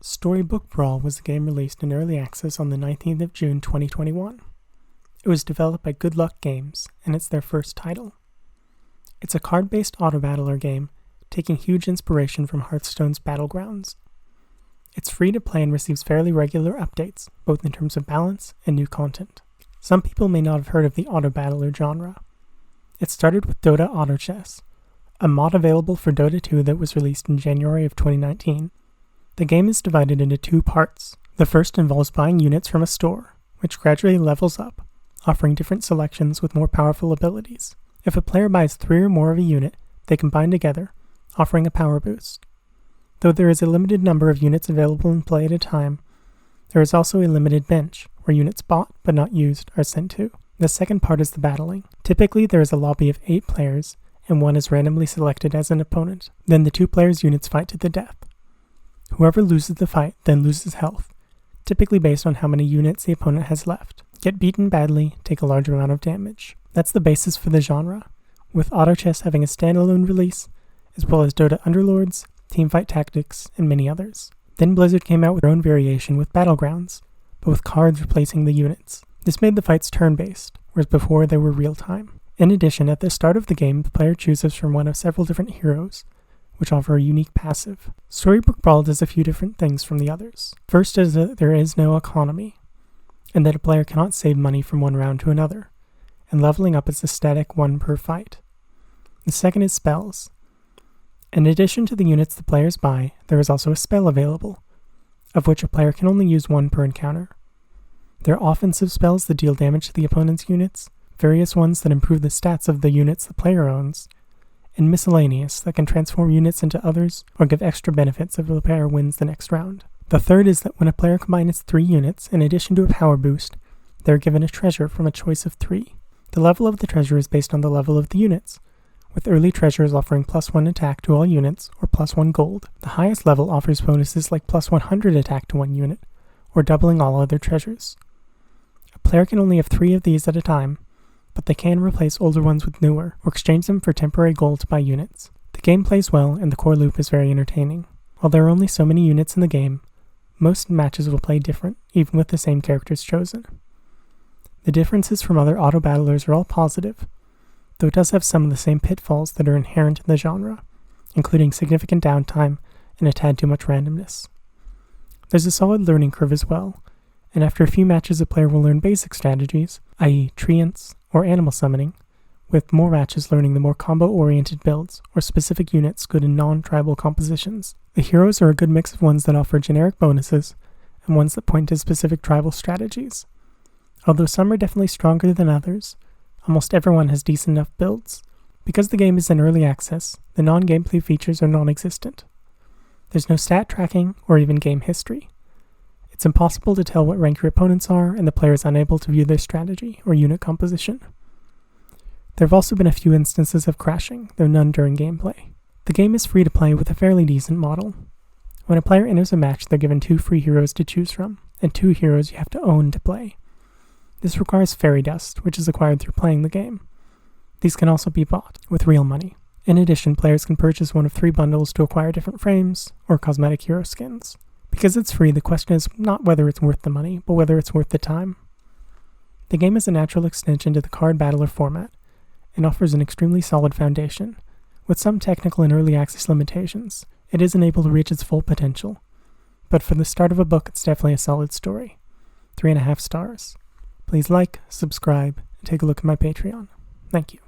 Storybook Brawl was a game released in early access on the 19th of June 2021. It was developed by Good Luck Games, and it's their first title. It's a card-based auto-battler game, taking huge inspiration from Hearthstone's Battlegrounds. It's free to play and receives fairly regular updates, both in terms of balance and new content. Some people may not have heard of the auto-battler genre. It started with Dota Auto Chess, a mod available for Dota 2 that was released in January of 2019. The game is divided into two parts. The first involves buying units from a store, which gradually levels up, offering different selections with more powerful abilities. If a player buys 3 or more of a unit, they combine together, offering a power boost. Though there is a limited number of units available in play at a time, there is also a limited bench, where units bought but not used are sent to. The second part is the battling. Typically there is a lobby of 8 players, and one is randomly selected as an opponent. Then the 2 players' units fight to the death. Whoever loses the fight then loses health, typically based on how many units the opponent has left. Get beaten badly, take a large amount of damage. That's the basis for the genre, with Auto Chess having a standalone release, as well as Dota Underlords, Teamfight Tactics, and many others. Then Blizzard came out with their own variation with Battlegrounds, but with cards replacing the units. This made the fights turn-based, whereas before they were real-time. In addition, at the start of the game, the player chooses from one of several different heroes, which offer a unique passive. Storybook Brawl does a few different things from the others. First is that there is no economy, and that a player cannot save money from one round to another, and leveling up is a static 1 per fight. The second is spells. In addition to the units the players buy, there is also a spell available, of which a player can only use 1 per encounter. There are offensive spells that deal damage to the opponent's units, various ones that improve the stats of the units the player owns, and miscellaneous that can transform units into others or give extra benefits if the player wins the next round. The third is that when a player combines 3 units, in addition to a power boost, they are given a treasure from a choice of 3. The level of the treasure is based on the level of the units, with early treasures offering +1 attack to all units or +1 gold. The highest level offers bonuses like +100 attack to one unit, or doubling all other treasures. A player can only have 3 of these at a time, but they can replace older ones with newer, or exchange them for temporary gold to buy units. The game plays well, and the core loop is very entertaining. While there are only so many units in the game, most matches will play different, even with the same characters chosen. The differences from other auto-battlers are all positive, though it does have some of the same pitfalls that are inherent in the genre, including significant downtime and a tad too much randomness. There's a solid learning curve as well, and after a few matches a player will learn basic strategies, i.e. treants, or animal summoning, with more matches learning the more combo-oriented builds or specific units good in non-tribal compositions. The heroes are a good mix of ones that offer generic bonuses and ones that point to specific tribal strategies. Although some are definitely stronger than others, almost everyone has decent enough builds. Because the game is in early access, the non-gameplay features are non-existent. There's no stat tracking or even game history. It's impossible to tell what rank your opponents are, and the player is unable to view their strategy or unit composition. There have also been a few instances of crashing, though none during gameplay. The game is free to play with a fairly decent model. When a player enters a match, they're given 2 free heroes to choose from, and 2 heroes you have to own to play. This requires fairy dust, which is acquired through playing the game. These can also be bought with real money. In addition, players can purchase one of 3 bundles to acquire different frames or cosmetic hero skins. Because it's free, the question is not whether it's worth the money, but whether it's worth the time. The game is a natural extension to the card battler format, and offers an extremely solid foundation. With some technical and early access limitations, it isn't able to reach its full potential. But for the start of a book, it's definitely a solid story. 3.5 stars. Please like, subscribe, and take a look at my Patreon. Thank you.